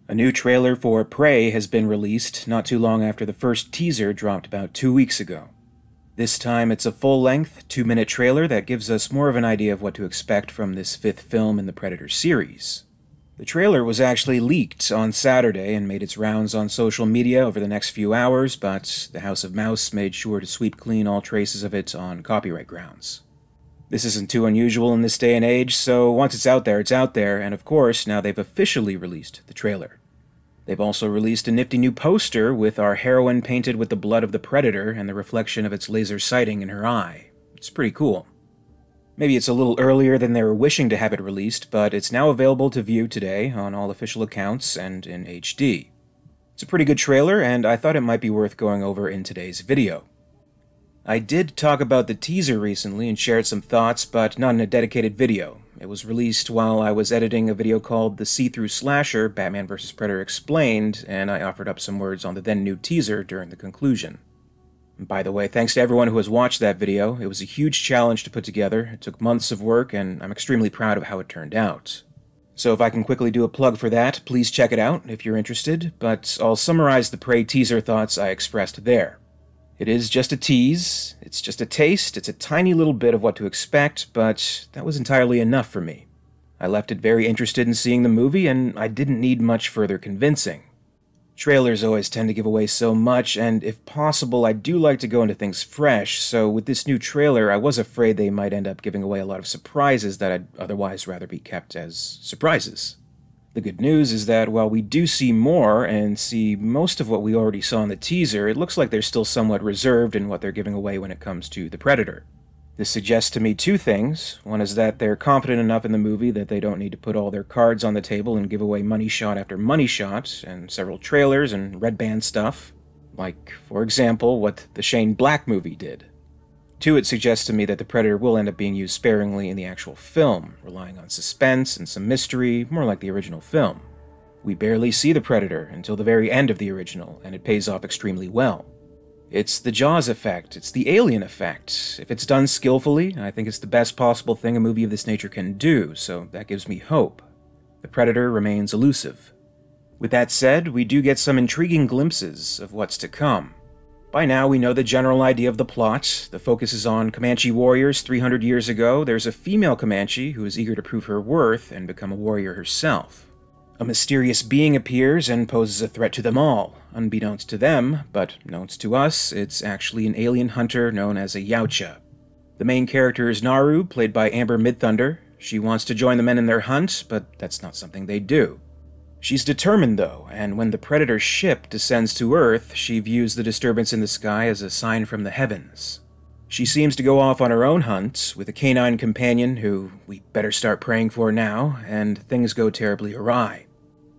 A new trailer for Prey has been released not too long after the first teaser dropped about 2 weeks ago. This time it's a full-length, 2-minute trailer that gives us more of an idea of what to expect from this 5th film in the Predator series. The trailer was actually leaked on Saturday and made its rounds on social media over the next few hours, but the House of Mouse made sure to sweep clean all traces of it on copyright grounds. This isn't too unusual in this day and age, so once it's out there, and of course, now they've officially released the trailer. They've also released a nifty new poster with our heroine painted with the blood of the Predator and the reflection of its laser sighting in her eye. It's pretty cool. Maybe it's a little earlier than they were wishing to have it released, but it's now available to view today on all official accounts and in HD. It's a pretty good trailer, and I thought it might be worth going over in today's video. I did talk about the teaser recently and shared some thoughts, but not in a dedicated video. It was released while I was editing a video called The See-Through Slasher, Batman vs. Predator Explained, and I offered up some words on the then-new teaser during the conclusion. And by the way, thanks to everyone who has watched that video. It was a huge challenge to put together, it took months of work, and I'm extremely proud of how it turned out. So if I can quickly do a plug for that, please check it out if you're interested, but I'll summarize the Prey teaser thoughts I expressed there. It is just a tease, it's just a taste, it's a tiny little bit of what to expect, but that was entirely enough for me. I left it very interested in seeing the movie, and I didn't need much further convincing. Trailers always tend to give away so much, and if possible, I do like to go into things fresh, so with this new trailer, I was afraid they might end up giving away a lot of surprises that I'd otherwise rather be kept as surprises. The good news is that while we do see more and see most of what we already saw in the teaser, it looks like they're still somewhat reserved in what they're giving away when it comes to the Predator. This suggests to me two things. One is that they're confident enough in the movie that they don't need to put all their cards on the table and give away money shot after money shot, and several trailers and red band stuff. Like, for example, what the Shane Black movie did. Two, it suggests to me that the Predator will end up being used sparingly in the actual film, relying on suspense and some mystery, more like the original film. We barely see the Predator until the very end of the original, and it pays off extremely well. It's the Jaws effect, it's the Alien effect. If it's done skillfully, I think it's the best possible thing a movie of this nature can do, so that gives me hope. The Predator remains elusive. With that said, we do get some intriguing glimpses of what's to come. By now, we know the general idea of the plot. The focus is on Comanche warriors 300 years ago. There's a female Comanche who is eager to prove her worth and become a warrior herself. A mysterious being appears and poses a threat to them all. Unbeknownst to them, but known to us, it's actually an alien hunter known as a Yautja. The main character is Naru, played by Amber Midthunder. She wants to join the men in their hunt, but that's not something they do. She's determined, though, and when the Predator ship descends to Earth, she views the disturbance in the sky as a sign from the heavens. She seems to go off on her own hunt, with a canine companion who we better start praying for now, and things go terribly awry.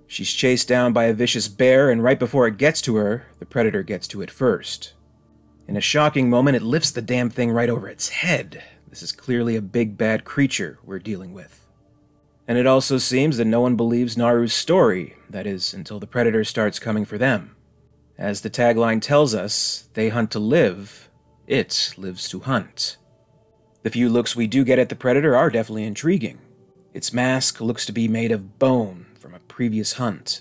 She's chased down by a vicious bear, and right before it gets to her, the Predator gets to it first. In a shocking moment, it lifts the damn thing right over its head. This is clearly a big bad creature we're dealing with. And it also seems that no one believes Naru's story, that is, until the Predator starts coming for them. As the tagline tells us, they hunt to live, it lives to hunt. The few looks we do get at the Predator are definitely intriguing. Its mask looks to be made of bone from a previous hunt.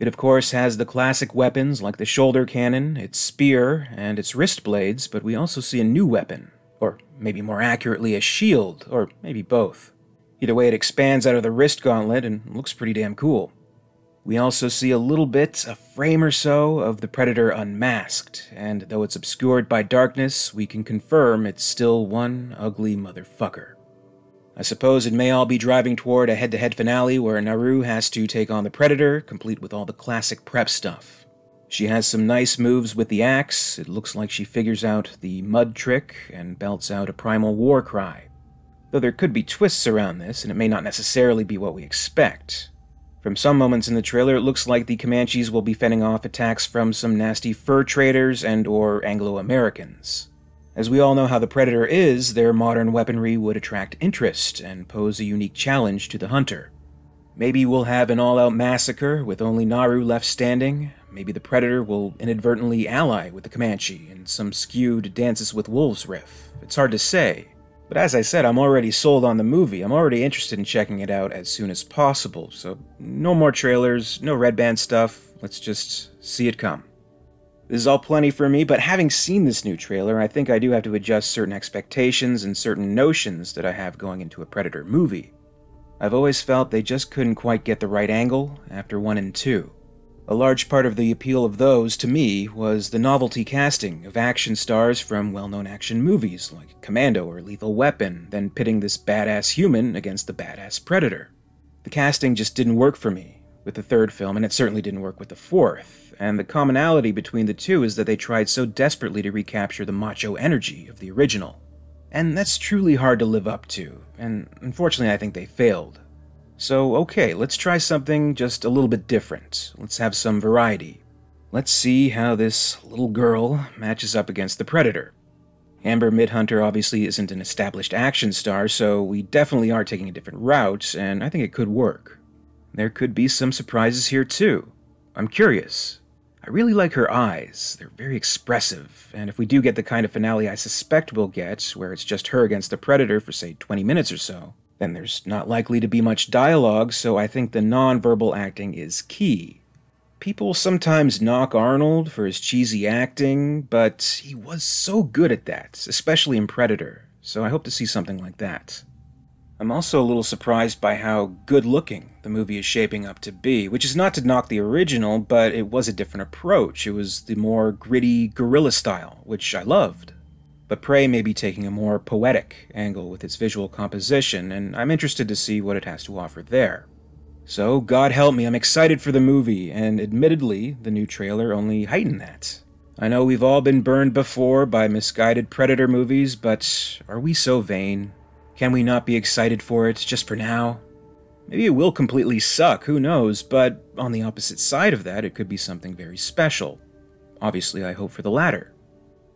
It of course has the classic weapons like the shoulder cannon, its spear, and its wrist blades, but we also see a new weapon, or maybe more accurately a shield, or maybe both. Either way, it expands out of the wrist gauntlet and looks pretty damn cool. We also see a little bit, a frame or so, of the Predator unmasked, and though it's obscured by darkness, we can confirm it's still one ugly motherfucker. I suppose it may all be driving toward a head-to-head finale where Naru has to take on the Predator, complete with all the classic prep stuff. She has some nice moves with the axe, it looks like she figures out the mud trick, and belts out a primal war cry. Though there could be twists around this, and it may not necessarily be what we expect. From some moments in the trailer, it looks like the Comanches will be fending off attacks from some nasty fur traders and/or Anglo-Americans. As we all know how the Predator is, their modern weaponry would attract interest and pose a unique challenge to the hunter. Maybe we'll have an all-out massacre with only Naru left standing. Maybe the Predator will inadvertently ally with the Comanche in some skewed Dances with Wolves riff. It's hard to say. But as I said, I'm already sold on the movie. I'm already interested in checking it out as soon as possible, so no more trailers, no red band stuff, let's just see it come. This is all plenty for me, but having seen this new trailer, I think I do have to adjust certain expectations and certain notions that I have going into a Predator movie. I've always felt they just couldn't quite get the right angle after 1 and 2. A large part of the appeal of those, to me, was the novelty casting of action stars from well-known action movies like Commando or Lethal Weapon, then pitting this badass human against the badass Predator. The casting just didn't work for me with the third film, and it certainly didn't work with the fourth, and the commonality between the two is that they tried so desperately to recapture the macho energy of the original. And that's truly hard to live up to, and unfortunately I think they failed. So okay, let's try something just a little bit different. Let's have some variety. Let's see how this little girl matches up against the Predator. Amber Midhunter obviously isn't an established action star, so we definitely are taking a different route, and I think it could work. There could be some surprises here too. I'm curious. I really like her eyes. They're very expressive, and if we do get the kind of finale I suspect we'll get, where it's just her against the Predator for say 20 minutes or so, then there's not likely to be much dialogue, so I think the non-verbal acting is key. People sometimes knock Arnold for his cheesy acting, but he was so good at that, especially in Predator, so I hope to see something like that. I'm also a little surprised by how good-looking the movie is shaping up to be, which is not to knock the original, but it was a different approach. It was the more gritty guerrilla style, which I loved. But Prey may be taking a more poetic angle with its visual composition, and I'm interested to see what it has to offer there. So, God help me, I'm excited for the movie, and admittedly, the new trailer only heightened that. I know we've all been burned before by misguided Predator movies, but are we so vain? Can we not be excited for it, just for now? Maybe it will completely suck, who knows, but on the opposite side of that, it could be something very special. Obviously, I hope for the latter.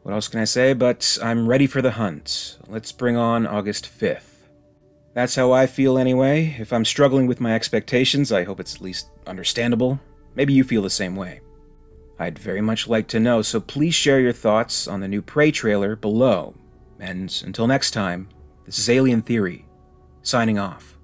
What else can I say, but I'm ready for the hunt. Let's bring on August 5th. That's how I feel anyway. If I'm struggling with my expectations, I hope it's at least understandable. Maybe you feel the same way. I'd very much like to know, so please share your thoughts on the new Prey trailer below. And until next time, this is Alien Theory, signing off.